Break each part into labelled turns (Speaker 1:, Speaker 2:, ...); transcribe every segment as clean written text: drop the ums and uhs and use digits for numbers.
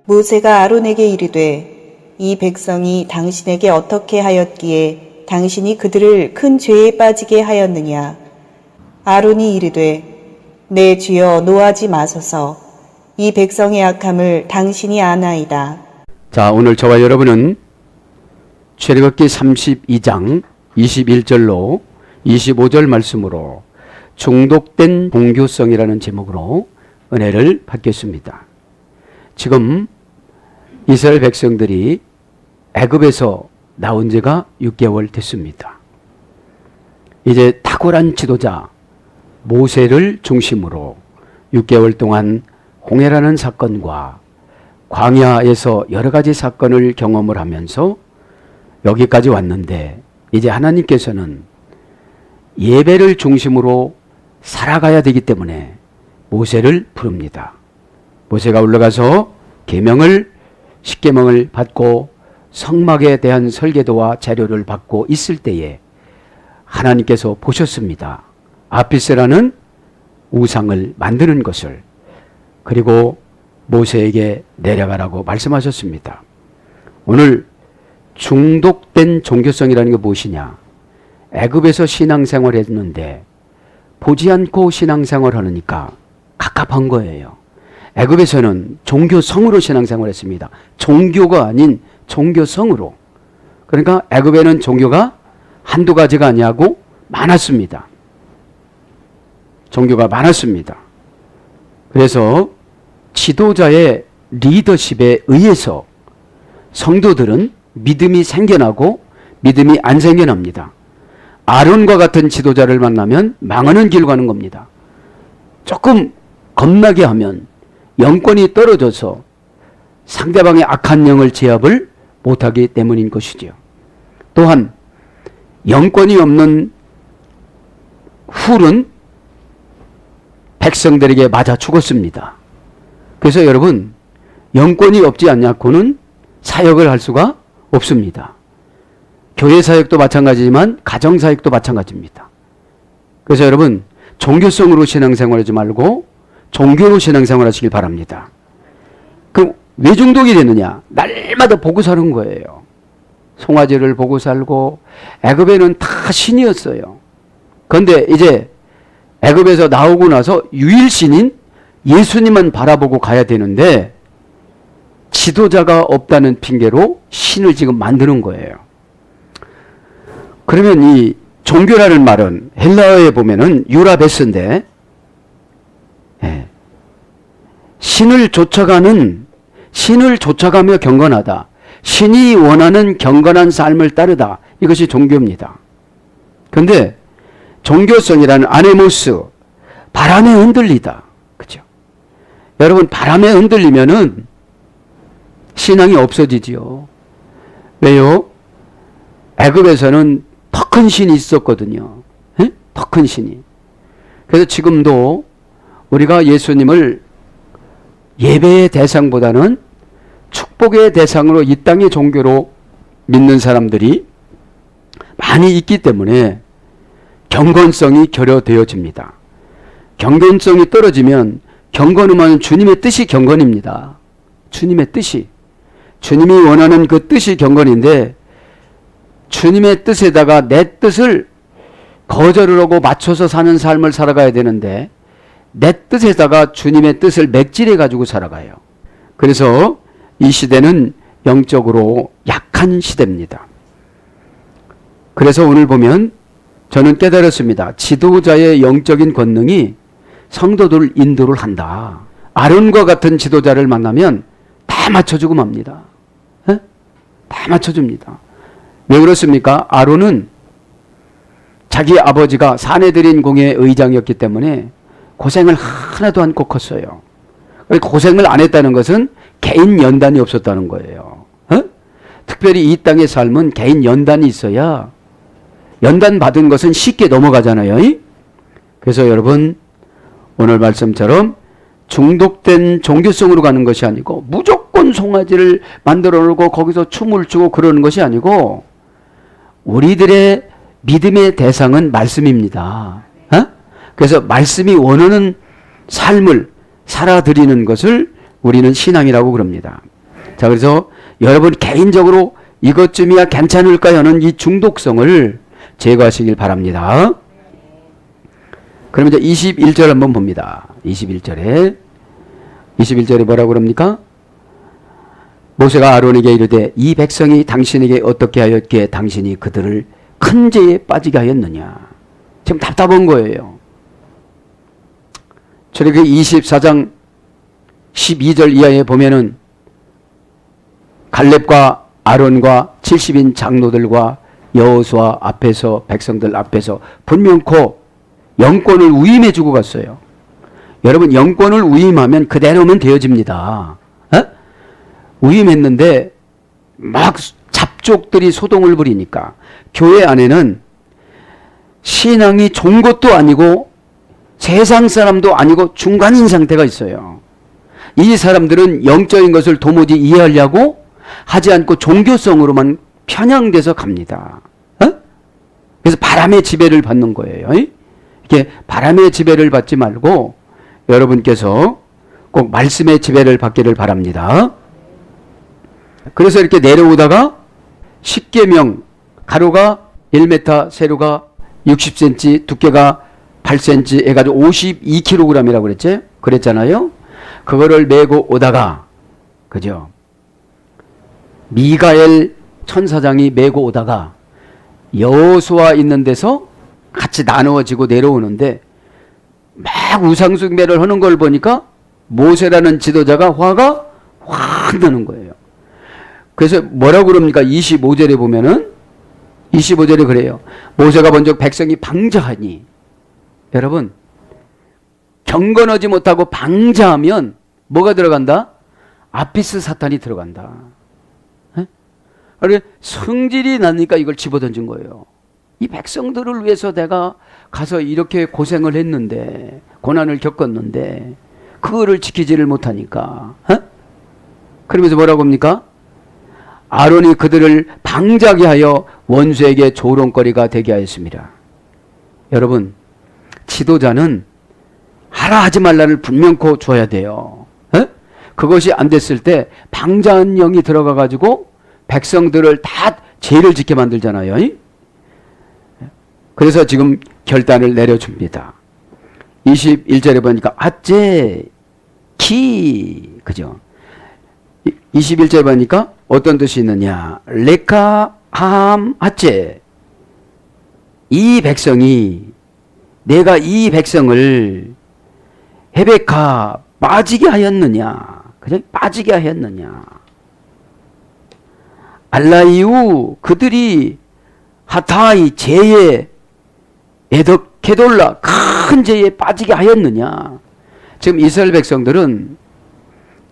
Speaker 1: 모세가 아론에게 이르되 이 백성이 당신에게 어떻게 하였기에 당신이 그들을 큰 죄에 빠지게 하였느냐. 아론이 이르되 내 주여 노하지 마소서. 이 백성의 악함을 당신이 아나이다.
Speaker 2: 자, 오늘 저와 여러분은 출애굽기 32장 21절로 25절 말씀으로 중독된 종교성이라는 제목으로 은혜를 받겠습니다. 지금 이스라엘 백성들이 애굽에서 나온 지가 6개월 됐습니다. 이제 탁월한 지도자 모세를 중심으로 6개월 동안 홍해라는 사건과 광야에서 여러 가지 사건을 경험을 하면서 여기까지 왔는데, 이제 하나님께서는 예배를 중심으로 살아가야 되기 때문에 모세를 부릅니다. 모세가 올라가서 계명을 10계명을 받고 성막에 대한 설계도와 재료를 받고 있을 때에 하나님께서 보셨습니다. 아피스라는 우상을 만드는 것을. 그리고 모세에게 내려가라고 말씀하셨습니다. 오늘 중독된 종교성이라는 게 무엇이냐? 애굽에서 신앙생활을 했는데 보지 않고 신앙생활을 하니까 갑갑한 거예요. 애굽에서는 종교성으로 신앙생활을 했습니다. 종교가 아닌 종교성으로. 그러니까 애굽에는 종교가 한두 가지가 아니고 많았습니다. 종교가 많았습니다. 그래서 지도자의 리더십에 의해서 성도들은 믿음이 생겨나고 믿음이 안 생겨납니다. 아론과 같은 지도자를 만나면 망하는 길 가는 겁니다. 조금 겁나게 하면 영권이 떨어져서 상대방의 악한 영을 제압을 못하기 때문인 것이죠. 또한 영권이 없는 훌은 백성들에게 맞아 죽었습니다. 그래서 여러분, 영권이 없지 않냐고는 사역을 할 수가 없습니다. 교회 사역도 마찬가지지만 가정 사역도 마찬가지입니다. 그래서 여러분, 종교성으로 신앙생활하지 말고 종교로 신앙생활 하시길 바랍니다. 그럼 왜 중독이 되느냐? 날마다 보고 사는 거예요. 송아지를 보고 살고. 애굽에는 다 신이었어요. 그런데 이제 애굽에서 나오고 나서 유일신인 예수님만 바라보고 가야 되는데 지도자가 없다는 핑계로 신을 지금 만드는 거예요. 그러면 이 종교라는 말은 헬라어에 보면은 유라베스인데, 신을 쫓아가며 경건하다. 신이 원하는 경건한 삶을 따르다. 이것이 종교입니다. 그런데 종교성이라는 아네모스, 바람에 흔들리다. 그죠? 여러분, 바람에 흔들리면은 신앙이 없어지지요. 왜요? 애굽에서는 더 큰 신이 있었거든요. 더 큰 신이. 그래서 지금도 우리가 예수님을 예배의 대상보다는 축복의 대상으로 이 땅의 종교로 믿는 사람들이 많이 있기 때문에 경건성이 결여되어집니다. 경건성이 떨어지면, 경건하면 주님의 뜻이 경건입니다. 주님의 뜻이. 주님이 원하는 그 뜻이 경건인데, 주님의 뜻에다가 내 뜻을 거절을 하고 맞춰서 사는 삶을 살아가야 되는데, 내 뜻에다가 주님의 뜻을 맥질해 가지고 살아가요. 그래서 이 시대는 영적으로 약한 시대입니다. 그래서 오늘 보면 저는 깨달았습니다. 지도자의 영적인 권능이 성도들 인도를 한다. 아론과 같은 지도자를 만나면 다 맞춰주고 맙니다. 다 맞춰줍니다. 왜 그렇습니까? 아론은 자기 아버지가 사내들인 공의 의장이었기 때문에 고생을 하나도 않고 컸어요. 고생을 안 했다는 것은 개인 연단이 없었다는 거예요. 특별히 이 땅의 삶은 개인 연단이 있어야, 연단 받은 것은 쉽게 넘어가잖아요. 그래서 여러분, 오늘 말씀처럼 중독된 종교성으로 가는 것이 아니고 무조건 송아지를 만들어 놓고 거기서 춤을 추고 그러는 것이 아니고, 우리들의 믿음의 대상은 말씀입니다. 그래서 말씀이 원하는 삶을 살아드리는 것을 우리는 신앙이라고 그럽니다. 자, 그래서 여러분 개인적으로 이것쯤이야 괜찮을까요? 하는 이 중독성을 제거하시길 바랍니다. 그럼 이제 21절 한번 봅니다. 21절에 뭐라고 그럽니까? 모세가 아론에게 이르되 이 백성이 당신에게 어떻게 하였기에 당신이 그들을 큰 죄에 빠지게 하였느냐. 지금 답답한 거예요. 저렇게 24장 12절 이하에 보면은 갈렙과 아론과 70인 장로들과 여호수아 앞에서 백성들 앞에서 분명코 영권을 위임해 주고 갔어요. 여러분 영권을 위임하면 그대로면 되어집니다. 위임했는데 막 잡족들이 소동을 부리니까 교회 안에는 신앙이 좋은 것도 아니고 세상 사람도 아니고 중간인 상태가 있어요. 이 사람들은 영적인 것을 도무지 이해하려고 하지 않고 종교성으로만 편향돼서 갑니다. 그래서 바람의 지배를 받는 거예요. 이렇게 바람의 지배를 받지 말고 여러분께서 꼭 말씀의 지배를 받기를 바랍니다. 그래서 이렇게 내려오다가 십계명 가로가 1m, 세로가 60cm, 두께가 8cm 해가지고 52kg이라고 그랬잖아요. 그거를 메고 오다가 그죠? 미가엘 천사장이 메고 오다가 여호수아 있는 데서 같이 나누어지고 내려오는데 막 우상숭배를 하는 걸 보니까 모세라는 지도자가 화가 확 나는 거예요. 그래서 뭐라고 그럽니까? 25절에 보면은 25절에 그래요. 모세가 본즉 백성이 방자하니. 여러분 경건하지 못하고 방자하면 뭐가 들어간다? 아피스 사탄이 들어간다. 그래 성질이 나니까 이걸 집어던진 거예요. 이 백성들을 위해서 내가 가서 이렇게 고생을 했는데 고난을 겪었는데 그거를 지키지를 못하니까. 그러면서 뭐라고 합니까? 아론이 그들을 방자게 하여 원수에게 조롱거리가 되게 하였습니다. 여러분 지도자는 하라 하지 말라를 분명코 줘야 돼요. 그것이 안 됐을 때 방자한 영이 들어가 가지고 백성들을 다 죄를 짓게 만들잖아요. 그래서 지금 결단을 내려줍니다. 21절에 보니까 아째 키 그죠? 21절에 보니까 어떤 뜻이 있느냐? 레카 함 아째 이 백성이 내가 이 백성을 헤베카 빠지게 하였느냐? 그냥 빠지게 하였느냐? 알라이우 그들이 하타이 죄에 에덕케돌라 큰 죄에 빠지게 하였느냐? 지금 이스라엘 백성들은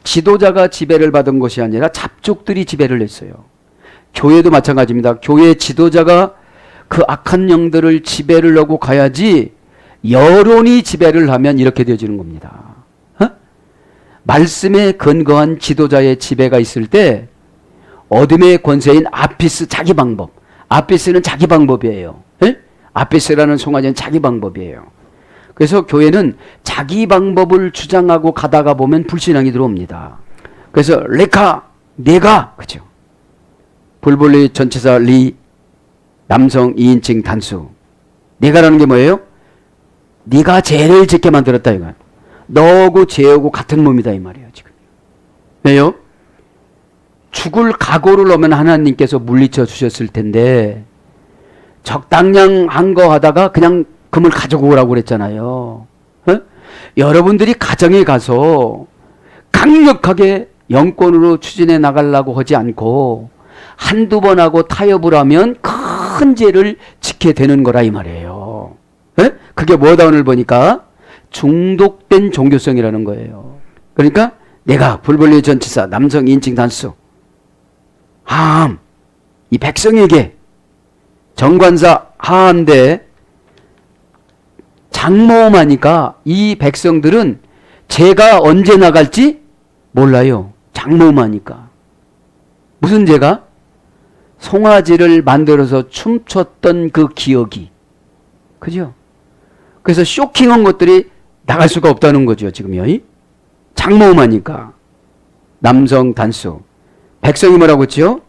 Speaker 2: 지도자가 지배를 받은 것이 아니라 잡족들이 지배를 했어요. 교회도 마찬가지입니다. 교회 지도자가 그 악한 영들을 지배를 하고 가야지 여론이 지배를 하면 이렇게 되어지는 겁니다. 말씀에 근거한 지도자의 지배가 있을 때 어둠의 권세인 아피스 자기 방법. 아피스는 자기 방법이에요. 아피스라는 송아지는 자기 방법이에요. 그래서 교회는 자기 방법을 주장하고 가다가 보면 불신앙이 들어옵니다. 그래서 레카 내가 그죠? 불불리 전치사 리 남성 2인칭 단수. 내가라는 게 뭐예요? 네가 죄를 짓게 만들었다 이거. 너하고 죄하고 같은 몸이다 이 말이에요 지금. 왜요? 죽을 각오를 하면 하나님께서 물리쳐 주셨을 텐데 적당량 거 하다가 그냥 금을 가지고 오라고 그랬잖아요. 여러분들이 가정에 가서 강력하게 영권으로 추진해 나가려고 하지 않고 한두 번 하고 타협을 하면 큰 죄를 짓게 되는 거라 이 말이에요. 그게 뭐다 오늘 보니까 중독된 종교성이라는 거예요. 그러니까 내가 불불리 전치사 남성 인칭 단수 하암 이 백성에게 정관사 하암대 장모음하니까 이 백성들은 죄가 언제 나갈지 몰라요. 장모음하니까. 무슨 죄가? 송아지를 만들어서 춤췄던 그 기억이. 그죠? 그래서 쇼킹한 것들이 나갈 수가 없다는 거죠. 지금요. 장모음하니까. 남성 단수. 백성이 뭐라고 했지요?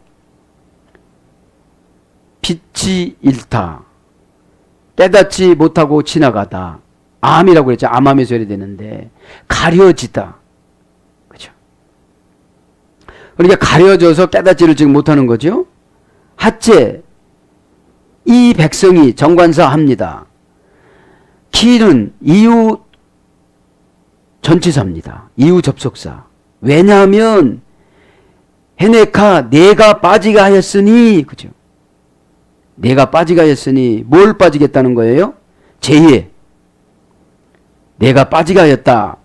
Speaker 2: 빛이 잃다. 깨닫지 못하고 지나가다. 암이라고 그랬죠. 암암에서 해야 되는데 가려지다. 그렇죠? 그러니까 가려져서 깨닫지를 지금 못하는 거죠. 하째 이 백성이 정관사 합니다. 키는 이유 전치사입니다. 이유 접속사. 왜냐하면 헤네카 내가 빠지게 하였으니, 그죠? 내가 빠지게 하였으니 뭘 빠지겠다는 거예요? 제에 내가 빠지게 하였다.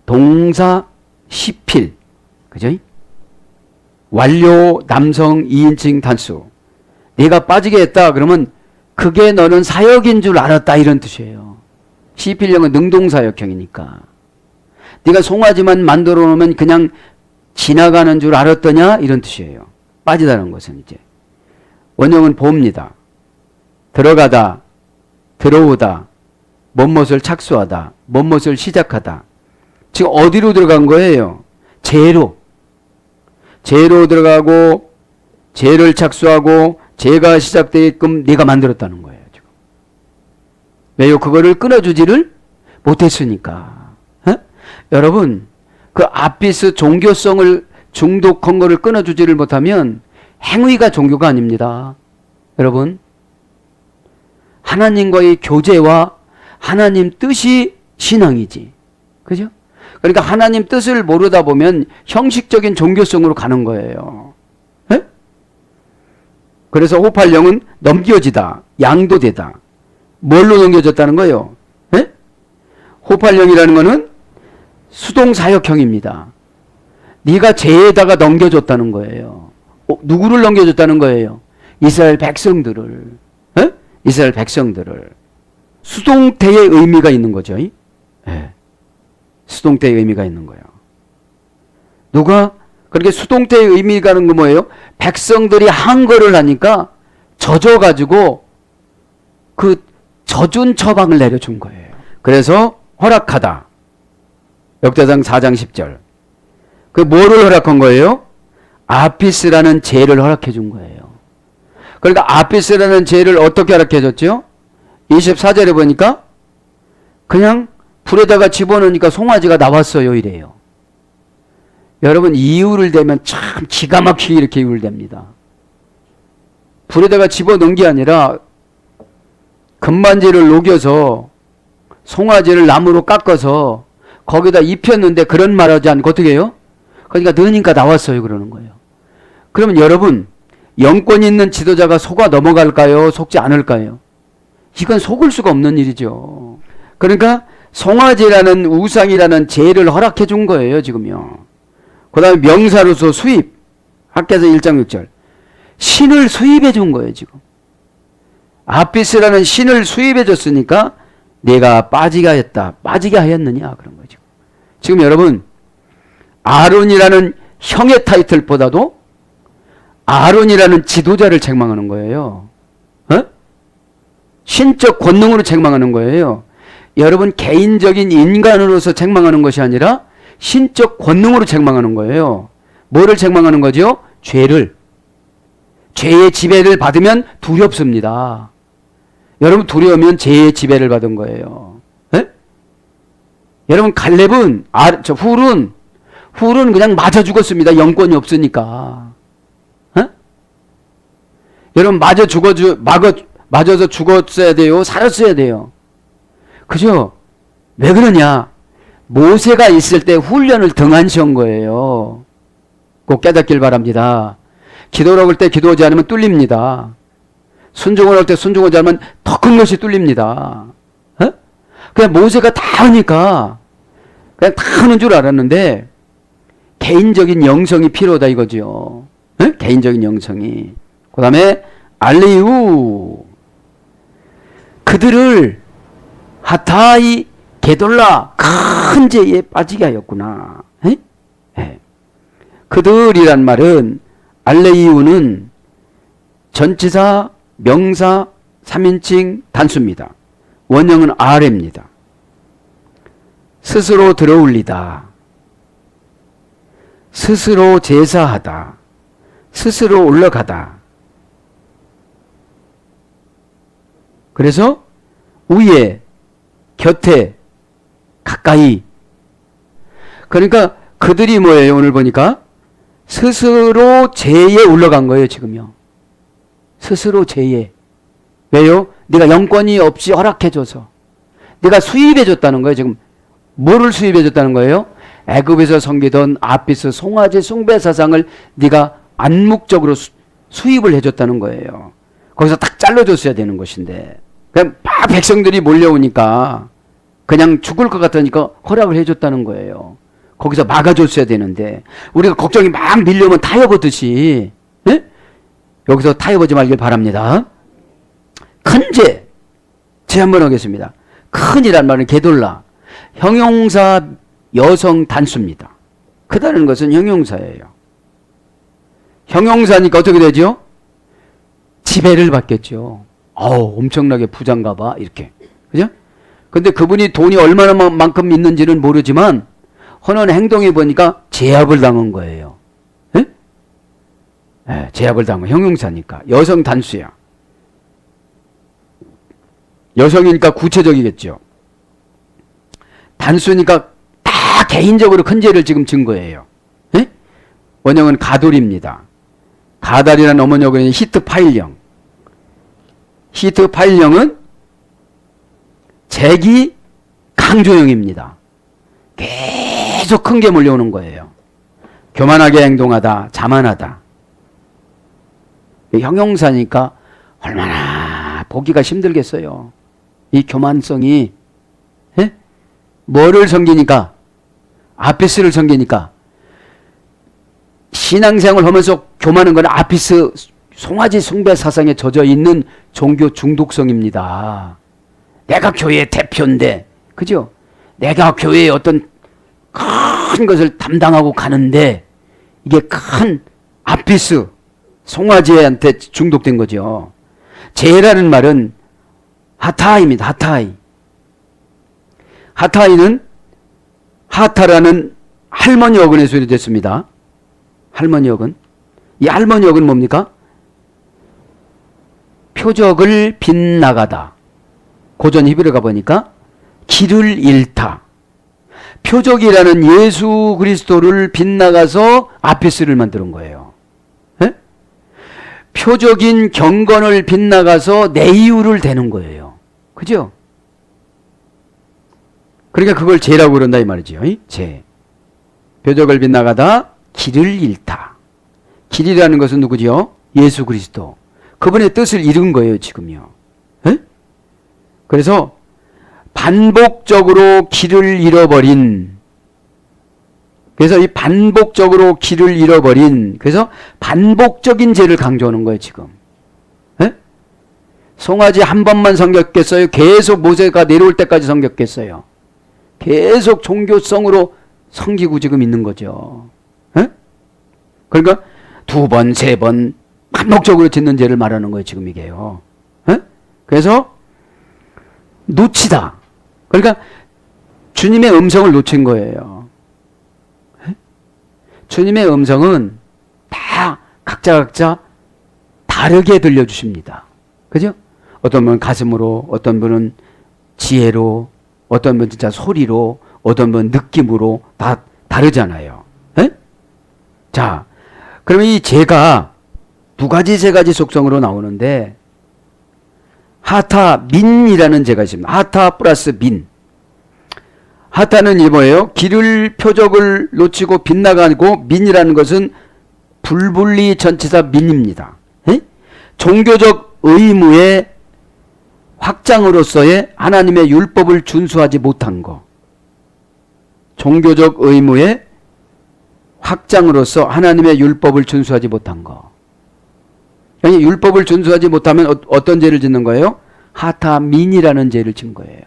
Speaker 2: 동사 10필, 그죠? 완료 남성 2인칭 단수. 내가 빠지게 했다 그러면 그게 너는 사역인 줄 알았다 이런 뜻이에요. 10필형은 능동사역형이니까. 네가 송아지만 만들어 놓으면 그냥 지나가는 줄 알았더냐 이런 뜻이에요. 빠지다는 것은 이제 원형은 보입니다. 들어가다, 들어오다, 뭔뭇을 착수하다, 뭔뭇을 시작하다. 지금 어디로 들어간 거예요? 재로. 재로 들어가고 재를 착수하고 재가 시작되게끔 네가 만들었다는 거예요. 지금. 왜요? 그거를 끊어주지를 못했으니까. 에? 여러분 그 아피스 종교성을 중독한 거를 끊어주지를 못하면 행위가 종교가 아닙니다. 여러분 하나님과의 교제와 하나님 뜻이 신앙이지. 그죠? 그러니까 하나님 뜻을 모르다 보면 형식적인 종교성으로 가는 거예요. 에? 그래서 호팔령은 넘겨지다, 양도되다. 뭘로 넘겨졌다는 거예요? 에? 호팔령이라는 거는 수동사역형입니다. 네가 죄에다가 넘겨줬다는 거예요. 누구를 넘겨줬다는 거예요? 이스라엘 백성들을. 에? 이스라엘 백성들을. 수동태의 의미가 있는 거죠. 예. 수동태의 의미가 있는 거예요. 누가 그렇게 수동태의 의미가 있는 거 뭐예요? 백성들이 한 거를 하니까 젖어가지고 그 젖은 처방을 내려준 거예요. 그래서 허락하다. 역대상 4장 10절. 그 뭐를 허락한 거예요? 아피스라는 죄를 허락해 준 거예요. 그러니까 아피스라는 죄를 어떻게 허락해 줬죠? 24절에 보니까 그냥 불에다가 집어넣으니까 송아지가 나왔어요 이래요. 여러분 이유를 대면 참 기가 막히게 이렇게 이유를 댑니다. 불에다가 집어넣은 게 아니라 금반지를 녹여서 송아지를 나무로 깎아서 거기다 입혔는데 그런 말 하지 않고 어떻게 해요? 그러니까 넣으니까 나왔어요 그러는 거예요. 그러면 여러분 영권 있는 지도자가 속아 넘어갈까요? 속지 않을까요? 이건 속을 수가 없는 일이죠. 그러니까 송아지라는 우상이라는 죄를 허락해 준 거예요 지금요. 그 다음에 명사로서 수입. 학개서 1장 6절. 신을 수입해 준 거예요 지금. 아피스라는 신을 수입해 줬으니까 내가 빠지게 하였다. 빠지게 하였느냐 그런 거죠. 지금 여러분 아론이라는 형의 타이틀보다도 아론이라는 지도자를 책망하는 거예요. 어? 신적 권능으로 책망하는 거예요. 여러분 개인적인 인간으로서 책망하는 것이 아니라 신적 권능으로 책망하는 거예요. 뭐를 책망하는 거죠? 죄를. 죄의 지배를 받으면 두렵습니다. 여러분 두려우면 죄의 지배를 받은 거예요. 에? 여러분 갈렙은 훌은 그냥 맞아 죽었습니다. 영권이 없으니까. 에? 여러분 맞아서 죽었어야 돼요? 살았어야 돼요? 그죠? 왜 그러냐? 모세가 있을 때 훈련을 등한시한 거예요. 꼭 깨닫길 바랍니다. 기도를 할 때 기도하지 않으면 뚫립니다. 순종을 할 때 순종하지 않으면 더 큰 것이 뚫립니다. 어? 그냥 모세가 다 하니까 그냥 다 하는 줄 알았는데 개인적인 영성이 필요하다 이거죠. 어? 개인적인 영성이. 그 다음에 알리우. 그들을 하타이 게돌라 큰 죄에 빠지게 하였구나. 에? 에. 그들이란 말은 알레이우는 전치사, 명사, 3인칭 단수입니다. 원형은 아래입니다. 스스로 들어올리다. 스스로 제사하다, 스스로 올라가다. 그래서 위에, 곁에, 가까이. 그러니까 그들이 뭐예요? 오늘 보니까 스스로 제에 올라간 거예요. 지금요. 스스로 제에. 왜요? 네가 영권이 없이 허락해줘서. 네가 수입해줬다는 거예요. 지금 뭐를 수입해줬다는 거예요? 애굽에서 섬기던 아피스 송아지 숭배 사상을 네가 암묵적으로 수입을 해줬다는 거예요. 거기서 딱 잘라줬어야 되는 것인데, 그냥 막 백성들이 몰려오니까 그냥 죽을 것 같으니까 허락을 해줬다는 거예요. 거기서 막아줬어야 되는데, 우리가 걱정이 막 밀려오면 타협하듯이, 네? 여기서 타협하지 말길 바랍니다. 큰 제 한번 하겠습니다. 큰이란 말은 게돌라, 형용사 여성 단수입니다. 크다는 것은 형용사예요. 형용사니까 어떻게 되죠? 지배를 받겠죠. 엄청나게 부자인가 봐, 이렇게. 그죠? 근데 그분이 돈이 얼마나만큼 있는지는 모르지만 하는 행동해 보니까 제압을 당한 거예요. 네? 네, 제압을 당한 형용사니까. 여성 단수야. 여성이니까 구체적이겠죠. 단수니까 다 개인적으로 큰 죄를 지금 진 거예요. 네? 원형은 가돌입니다. 가달이라는 어머니어는 히트 파일령. 히트 파일령은 재기 강조형입니다. 계속 큰 게 몰려오는 거예요. 교만하게 행동하다, 자만하다. 형용사니까 얼마나 보기가 힘들겠어요. 이 교만성이. 예? 뭐를 섬기니까? 아피스를 섬기니까. 신앙생활 하면서 교만한 건 아피스 송아지 숭배 사상에 젖어 있는 종교 중독성입니다. 내가 교회의 대표인데, 그죠? 내가 교회의 어떤 큰 것을 담당하고 가는데, 이게 큰 아피스 송아지한테 중독된 거죠. 제라는 말은 하타입니다. 하타이. 하타이는 하타라는 할머니 어근에서 유래됐습니다. 할머니 어근. 이 할머니 어근 뭡니까? 표적을 빗나가다. 고전 히브리 가보니까 길을 잃다. 표적이라는 예수 그리스도를 빗나가서 아피스를 만드는 거예요. 에? 표적인 경건을 빗나가서 내 이유를 대는 거예요. 그죠? 그러니까 그걸 죄라고 그런다 이 말이죠. 죄. 표적을 빗나가다 길을 잃다. 길이라는 것은 누구지요? 예수 그리스도. 그분의 뜻을 잃은 거예요, 지금요. 에? 그래서 반복적으로 길을 잃어버린, 그래서 이 반복적으로 길을 잃어버린, 그래서 반복적인 죄를 강조하는 거예요, 지금. 에? 송아지 한 번만 섬겼겠어요? 계속 모세가 내려올 때까지 섬겼겠어요? 계속 종교성으로 섬기고 지금 있는 거죠. 에? 그러니까 두 번, 세 번 반복적으로 짓는 죄를 말하는 거예요, 지금 이게요. 에? 그래서 놓치다. 그러니까 주님의 음성을 놓친 거예요. 에? 주님의 음성은 다 각자 다르게 들려주십니다. 그죠? 어떤 분은 가슴으로, 어떤 분은 지혜로, 어떤 분은 진짜 소리로, 어떤 분은 느낌으로 다 다르잖아요. 에? 자, 그러면 이 죄가 두 가지, 세 가지 속성으로 나오는데, 하타, 민이라는 죄가 있습니다. 하타 플러스 민. 하타는 이 뭐예요? 길을, 표적을 놓치고 빗나가고, 민이라는 것은 불분리 전치사 민입니다. 에? 종교적 의무의 확장으로서의 하나님의 율법을 준수하지 못한 거. 종교적 의무의 확장으로서 하나님의 율법을 준수하지 못한 거. 아니, 율법을 준수하지 못하면 어떤 죄를 짓는 거예요? 하타민이라는 죄를 짓는 거예요.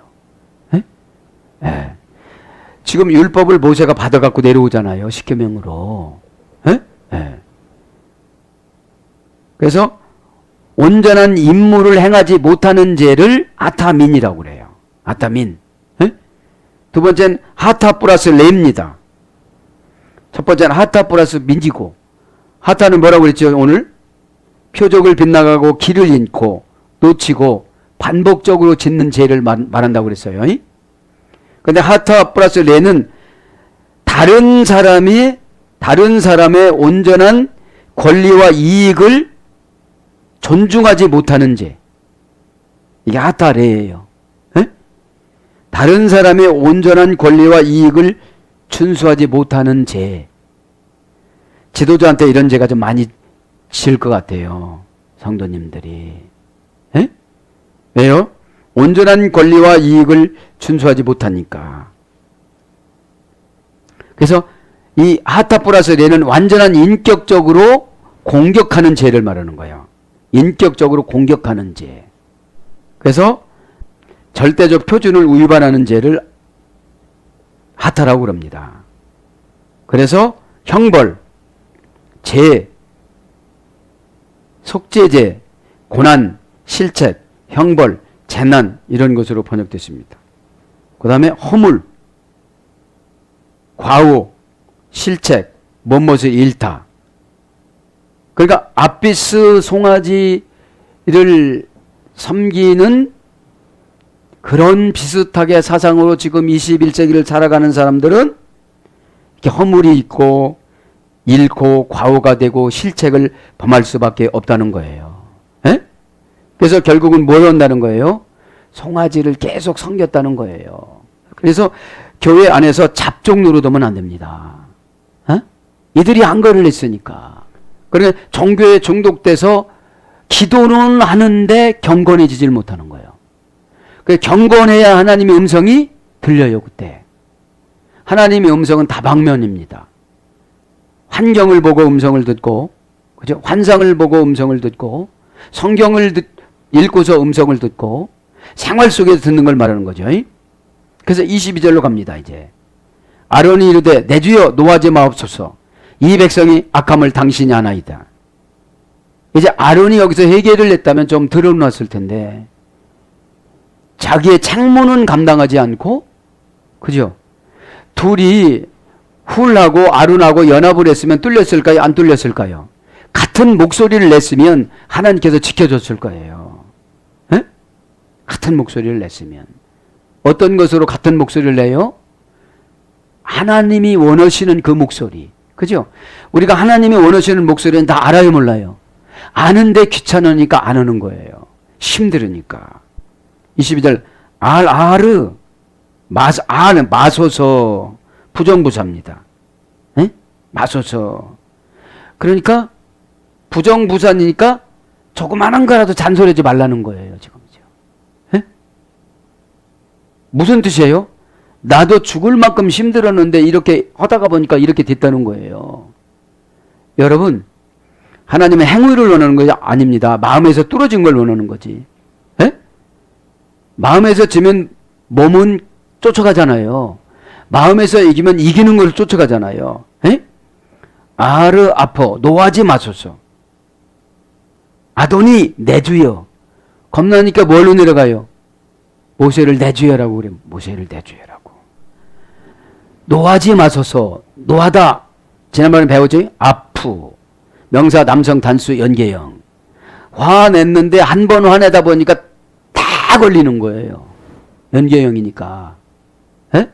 Speaker 2: 에? 에. 지금 율법을 모세가 받아갖고 내려오잖아요. 십계명으로. 에? 에. 그래서 온전한 임무를 행하지 못하는 죄를 하타민이라고 그래요. 하타민. 에? 두 번째는 하타 플러스 레입니다. 첫 번째는 하타 플러스 민지고, 하타는 뭐라고 그랬죠 오늘? 표적을 빗나가고 길을 잃고 놓치고 반복적으로 짓는 죄를 말한다고 그랬어요. 근데 하타 플러스 레는 다른 사람의 온전한 권리와 이익을 존중하지 못하는 죄. 이게 하타레예요. 다른 사람의 온전한 권리와 이익을 준수하지 못하는 죄. 지도자한테 이런 죄가 좀 많이 지을 것 같아요. 성도님들이. 왜요? 온전한 권리와 이익을 준수하지 못하니까. 그래서 이 하타 플러스 레는 완전한 인격적으로 공격하는 죄를 말하는 거예요. 인격적으로 공격하는 죄. 그래서 절대적 표준을 위반하는 죄를 하타라고 그럽니다. 그래서 형벌, 죄, 속죄죄, 고난, 실책, 형벌, 재난 이런 것으로 번역됐습니다. 그 다음에 허물, 과오, 실책, 뭐뭇의 일타. 그러니까 아비스 송아지를 섬기는 그런 비슷하게 사상으로 지금 21세기를 살아가는 사람들은 이렇게 허물이 있고 잃고 과오가 되고 실책을 범할 수밖에 없다는 거예요. 그래서 결국은 뭘 한다는 거예요? 송아지를 계속 섬겼다는 거예요. 그래서 교회 안에서 잡종 노릇하면 안 됩니다. 이들이 한거를 했으니까. 그러니까 종교에 중독돼서 기도는 하는데 경건해지질 못하는 거예요. 경건해야 하나님의 음성이 들려요. 그때 하나님의 음성은 다방면입니다. 환경을 보고 음성을 듣고, 그죠? 환상을 보고 음성을 듣고, 성경을 읽고서 음성을 듣고, 생활 속에서 듣는 걸 말하는 거죠. 그래서 22절로 갑니다. 이제 아론이 이르되 내 주여 노하지 마옵소서. 이 백성이 악함을 당신이 아나이다. 이제 아론이 여기서 회개를 했다면 좀 드러났을 텐데 자기의 책무는 감당하지 않고, 그죠? 둘이 훌하고 아론하고 연합을 했으면 뚫렸을까요? 안 뚫렸을까요? 같은 목소리를 냈으면 하나님께서 지켜줬을 거예요. 에? 같은 목소리를 냈으면. 어떤 것으로 같은 목소리를 내요? 하나님이 원하시는 그 목소리. 그죠? 우리가 하나님이 원하시는 목소리는 다 알아요, 몰라요? 아는데 귀찮으니까 안 하는 거예요. 힘들으니까. 22절 마소서 부정부사입니다. 에? 마소서. 그러니까 부정부사니까 조그마한 거라도 잔소리하지 말라는 거예요. 지금이죠. 에? 무슨 뜻이에요? 나도 죽을 만큼 힘들었는데 이렇게 하다가 보니까 이렇게 됐다는 거예요. 여러분, 하나님은 행위를 원하는 것이 아닙니다. 마음에서 뚫어진 걸 원하는 거지. 에? 마음에서 지면 몸은 쫓아가잖아요. 마음에서 이기면 이기는 걸 쫓아가잖아요. 에? 아포 노하지 마소서. 아도니 내주여. 겁나니까 뭘로 내려가요? 모세를 내주여라고 그래. 모세를 내주여라고. 노하지 마소서. 노하다. 지난번에 배웠죠? 아프. 명사 남성 단수 연계형. 화냈는데 한 번 화내다 보니까 다 걸리는 거예요. 연계형이니까. 에?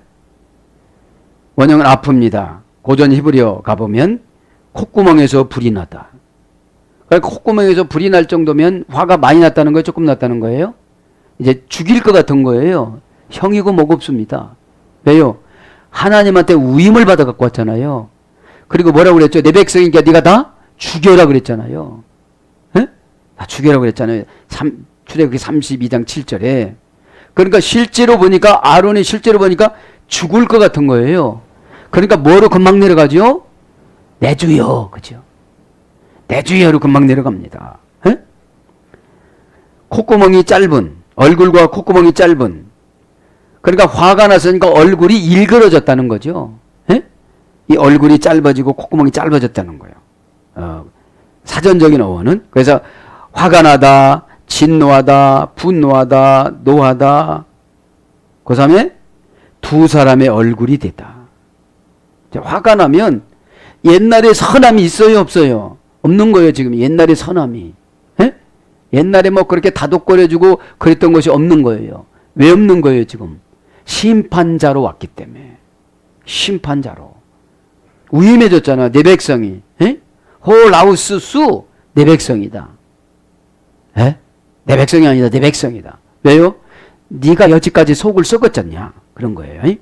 Speaker 2: 원형은 아픕니다. 고전 히브리어 가보면 콧구멍에서 불이 나다. 그러니까 콧구멍에서 불이 날 정도면 화가 많이 났다는 거예요? 조금 났다는 거예요? 이제 죽일 것 같은 거예요. 형이고 뭐고 없습니다. 왜요? 하나님한테 우임을 받아 갖고 왔잖아요. 그리고 뭐라고 그랬죠? 내 백성이니까 네가 다 죽여라 그랬잖아요. 에? 다 죽여라 그랬잖아요. 출애굽기 32장 7절에. 그러니까 실제로 보니까 아론이 실제로 보니까 죽을 것 같은 거예요. 그러니까 뭐로 금방 내려가죠? 내주여. 그죠? 내주여로 금방 내려갑니다. 에? 콧구멍이 짧은, 얼굴과 콧구멍이 짧은. 그러니까 화가 났으니까 얼굴이 일그러졌다는 거죠. 에? 이 얼굴이 짧아지고 콧구멍이 짧아졌다는 거예요. 사전적인 어원은. 그래서 화가 나다, 진노하다, 분노하다, 노하다. 그 다음에 두 사람의 얼굴이 됐다. 화가 나면 옛날에 선함이 있어요, 없어요? 없는 거예요, 지금. 옛날에 선함이. 예? 옛날에 뭐 그렇게 다독거려주고 그랬던 것이 없는 거예요. 왜 없는 거예요, 지금? 심판자로 왔기 때문에. 심판자로. 우임해졌잖아, 내 백성이. 예? 호라우스 수, 내 백성이다. 예? 내 백성이 아니다, 내 백성이다. 왜요? 네가 여지까지 속을 썩었잖냐. 그런 거예요. 예?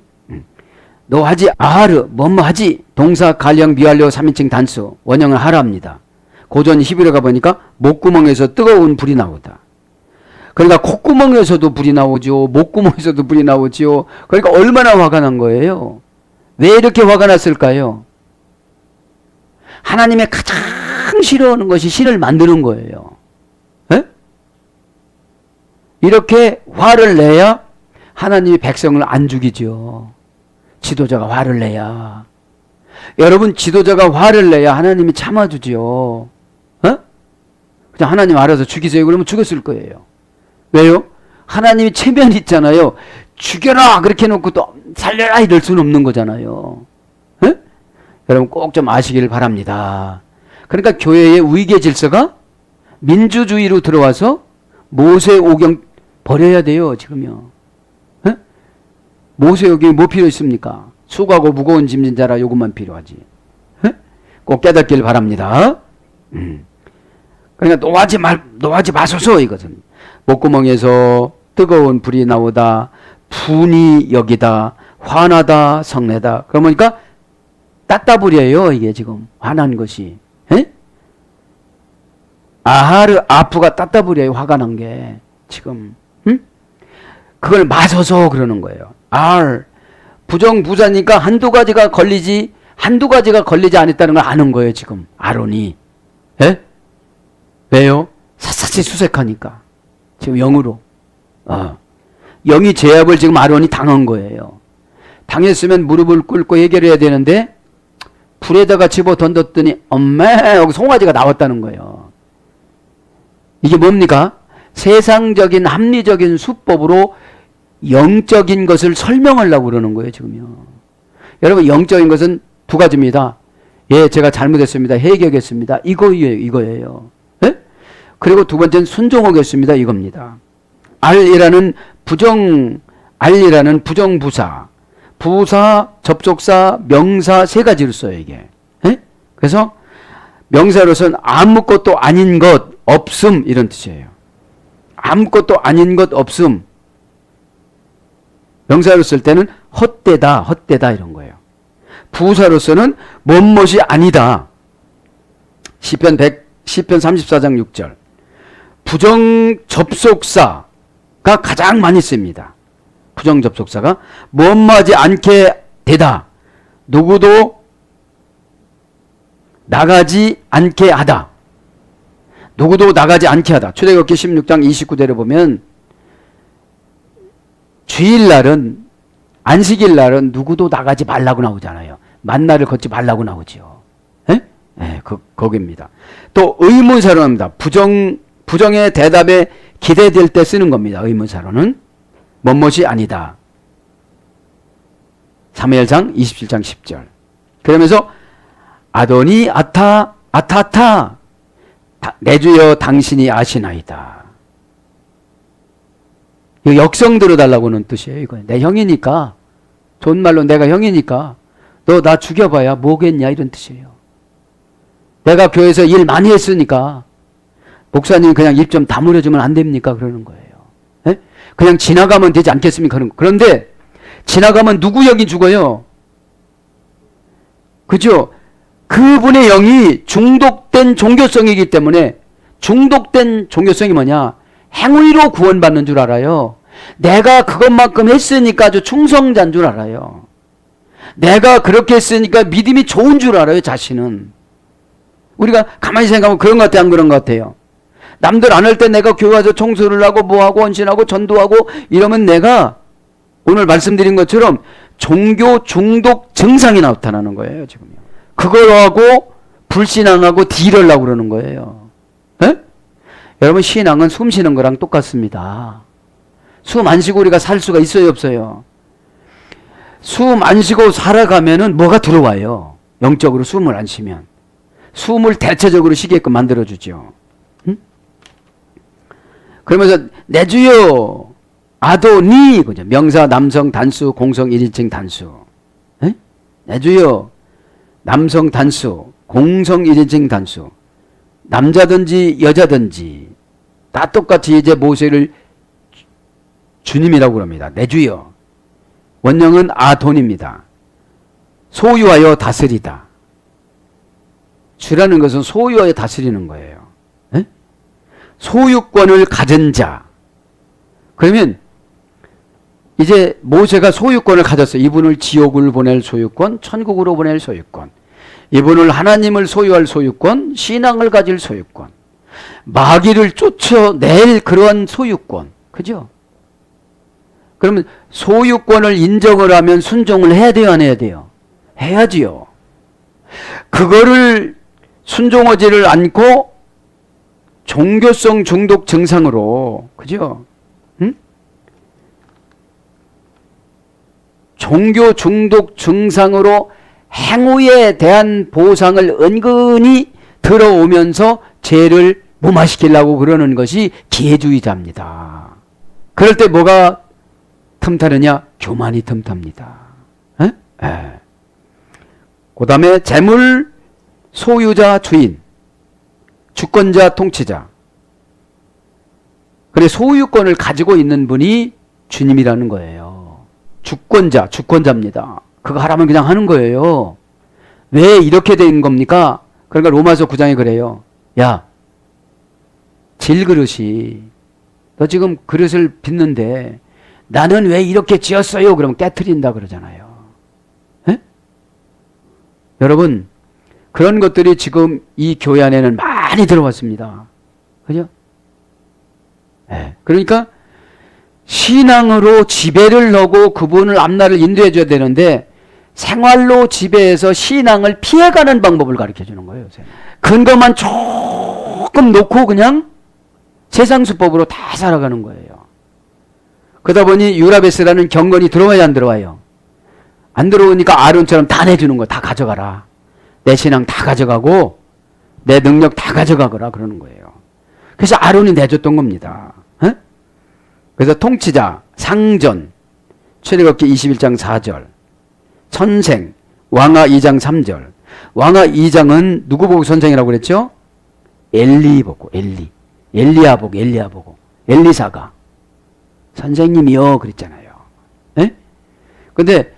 Speaker 2: 너 하지 아하르 뭐뭐 하지 동사 갈령 미완료 3인칭 단수 원형을 하라합니다. 고전 히브리어 가보니까 목구멍에서 뜨거운 불이 나오다. 그러니까 콧구멍에서도 불이 나오죠. 목구멍에서도 불이 나오죠. 그러니까 얼마나 화가 난 거예요. 왜 이렇게 화가 났을까요? 하나님의 가장 싫어하는 것이 신을 만드는 거예요. 에? 이렇게 화를 내야 하나님이 백성을 안 죽이죠. 지도자가 화를 내야. 여러분, 지도자가 화를 내야 하나님이 참아주죠. 어? 그냥 하나님 알아서 죽이세요. 그러면 죽였을 거예요. 왜요? 하나님이 체면 있잖아요. 죽여라! 그렇게 해놓고 또 살려라! 이럴 수는 없는 거잖아요. 에? 여러분 꼭 좀 아시길 바랍니다. 그러니까 교회의 위계 질서가 민주주의로 들어와서 모세 오경 버려야 돼요, 지금요. 모세오경이 뭐 필요 있습니까? 수고하고 무거운 짐진 자라 요것만 필요하지. 에? 꼭 깨닫길 바랍니다. 그러니까 노하지 마소서 이것은. 목구멍에서 뜨거운 불이 나오다, 분이 여기다, 화나다, 성내다. 그러니까 따따불이에요, 이게 지금 화난 것이. 에? 아하르 아프가 따따불이에요, 화가 난 게 지금. 응? 그걸 마소서 그러는 거예요. 부정부사니까 한두 가지가 걸리지 않았다는 걸 아는 거예요, 지금. 아론이. 예? 왜요? 샅샅이 수색하니까. 지금 영으로. 영이 제압을 지금 아론이 당한 거예요. 당했으면 무릎을 꿇고 해결해야 되는데, 불에다가 집어 던졌더니, 엄마! 여기 송아지가 나왔다는 거예요. 이게 뭡니까? 세상적인 합리적인 수법으로 영적인 것을 설명하려고 그러는 거예요, 지금요. 여러분, 영적인 것은 두 가지입니다. 예, 제가 잘못했습니다. 해결하겠습니다. 이거예요. 예? 그리고 두 번째는 순종하겠습니다. 이겁니다. 알이라는 부정부사, 부사, 접속사, 명사 세 가지로 써요, 이게. 예? 그래서 명사로서는 아무것도 아닌 것, 없음, 이런 뜻이에요. 아무것도 아닌 것, 없음. 명사로 쓸 때는 헛되다 이런 거예요. 부사로서는 뭔것이 아니다. 시편 34장 6절. 부정 접속사가 가장 많이 씁니다. 부정 접속사가 뭐뭐하지 않게 되다. 누구도 나가지 않게 하다. 누구도 나가지 않게 하다. 출애굽기 16장 29절에 보면 주일날은, 안식일날은 누구도 나가지 말라고 나오잖아요. 만나를 걷지 말라고 나오죠. 예? 예, 거기입니다. 또 의문사로입니다. 부정의 대답에 기대될 때 쓰는 겁니다. 의문사로는 뭔것이 아니다. 사무엘상 27장 10절. 그러면서 아도니 아타타 내 주여 당신이 아시나이다. 역성 들어달라고는 뜻이에요. 이거 내 형이니까, 좋은 말로 내가 형이니까 너 나 죽여봐야 뭐겠냐 이런 뜻이에요. 내가 교회에서 일 많이 했으니까 목사님 그냥 입 좀 다물어주면 안 됩니까? 그러는 거예요. 에? 그냥 지나가면 되지 않겠습니까? 그런데 지나가면 누구 영이 죽어요? 그죠? 그분의 영이 중독된 종교성이기 때문에, 중독된 종교성이 뭐냐? 행위로 구원받는 줄 알아요. 내가 그것만큼 했으니까 아주 충성자인 줄 알아요. 내가 그렇게 했으니까 믿음이 좋은 줄 알아요, 자신은. 우리가 가만히 생각하면 그런 것 같아요, 안 그런 것 같아요? 남들 안 할 때 내가 교회 와서 청소를 하고 뭐하고 헌신하고 전도하고 이러면 내가 오늘 말씀드린 것처럼 종교 중독 증상이 나타나는 거예요, 지금요. 그걸 하고 불신앙하고 딜하려고 그러는 거예요. 에? 여러분, 신앙은 숨 쉬는 거랑 똑같습니다. 숨 안 쉬고 우리가 살 수가 있어요, 없어요? 숨 안 쉬고 살아가면은 뭐가 들어와요? 영적으로 숨을 안 쉬면. 숨을 대체적으로 쉬게끔 만들어주죠. 응? 그러면서 내 주여 아도니, 그죠? 명사 남성 단수 공성 1인칭 단수. 에? 내 주여 남성 단수 공성 1인칭 단수. 남자든지 여자든지 다 똑같이 이제 모세를 주님이라고 그럽니다. 내 주여. 원형은 아돈입니다. 소유하여 다스리다. 주라는 것은 소유하여 다스리는 거예요. 에? 소유권을 가진 자. 그러면 이제 모세가 소유권을 가졌어요. 이분을 지옥을 보낼 소유권, 천국으로 보낼 소유권. 이분을 하나님을 소유할 소유권, 신앙을 가질 소유권. 마귀를 쫓아낼 그러한 소유권. 그죠? 그러면 소유권을 인정을 하면 순종을 해야 돼요, 안 해야 돼요? 해야지요. 그거를 순종하지를 않고 종교성 중독 증상으로, 그죠? 응? 종교 중독 증상으로 행위에 대한 보상을 은근히 들어오면서 죄를 무마시키려고 그러는 것이 기회주의자입니다. 그럴 때 뭐가 틈타느냐? 교만이 틈탑니다. 그 다음에 재물 소유자 주인, 주권자 통치자. 그래 소유권을 가지고 있는 분이 주님이라는 거예요. 주권자입니다. 그거 하라면 그냥 하는 거예요. 왜 이렇게 된 겁니까? 그러니까 로마서 9장에 그래요. 야, 질그릇이 너 지금 그릇을 빚는데 나는 왜 이렇게 지었어요? 그러면 깨트린다 그러잖아요. 에? 여러분 그런 것들이 지금 이 교회 안에는 많이 들어왔습니다. 그죠? 네. 그러니까 신앙으로 지배를 하고 그분을 앞날을 인도해 줘야 되는데 생활로 지배해서 신앙을 피해가는 방법을 가르쳐 주는 거예요. 요새. 근거만 조금 놓고 그냥 세상 수법으로 다 살아가는 거예요. 그러다 보니 유라베스라는 경건이 들어와야 안 들어와요? 안 들어오니까 아론처럼 다 내주는 거 다 가져가라. 내 신앙 다 가져가고 내 능력 다 가져가거라 그러는 거예요. 그래서 아론이 내줬던 겁니다. 에? 그래서 통치자, 상전, 출애굽기 21장 4절, 선생, 왕하 2장 3절. 왕하 2장은 누구 보고 선생이라고 그랬죠? 엘리 보고, 엘리야 보고, 엘리사가 선생님이요 그랬잖아요. 에? 근데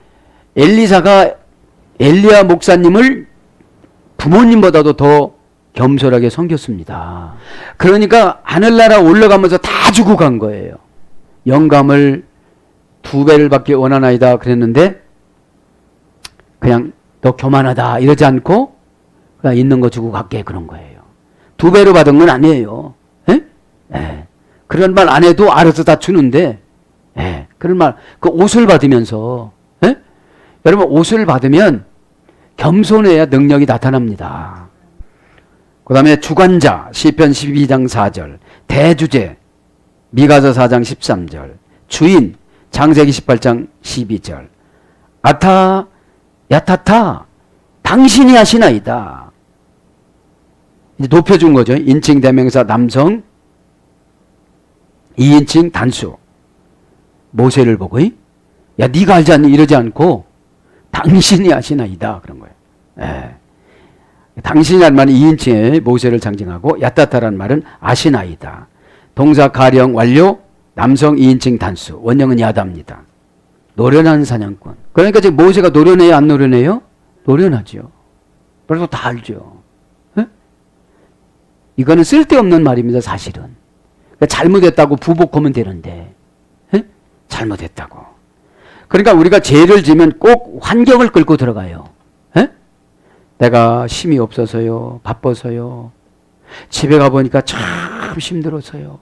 Speaker 2: 엘리사가 엘리야 목사님을 부모님보다도 더 겸손하게 섬겼습니다. 그러니까 하늘나라 올라가면서 다 주고 간 거예요. 영감을 2배를 받기 원하나이다 그랬는데 그냥 너 교만하다 이러지 않고 그냥 있는 거 주고 갈게 그런 거예요. 2배로 받은 건 아니에요. 에? 에. 그런 말 안 해도 알아서 다 주는데 에. 그런 말 그 옷을 받으면서 에? 여러분 옷을 받으면 겸손해야 능력이 나타납니다. 그 다음에 주관자 시편 12장 4절, 대주제 미가서 4장 13절, 주인 창세기 18장 12절, 아타 야타타 당신이 하시나이다. 이제 높여준 거죠. 인칭 대명사 남성 2인칭 단수. 모세를 보고 야 네가 알지 않니 이러지 않고 당신이 하시나이다 그런 거예요. 예. 당신이라는 말은 2인칭의 모세를 상징하고 야타타라는 말은 아시나이다. 동사 가령 완료 남성 2인칭 단수 원형은 야다입니다. 노련한 사냥꾼. 그러니까 지금 모세가 노련해요 안 노련해요? 노련하죠. 그래서 다 알죠. 예? 이거는 쓸데없는 말입니다 사실은. 그러니까 잘못했다고 부복하면 되는데 예? 잘못했다고. 그러니까 우리가 죄를 지면 꼭 환경을 끌고 들어가요. 에? 내가 힘이 없어서요. 바빠서요. 집에 가보니까 참 힘들어서요.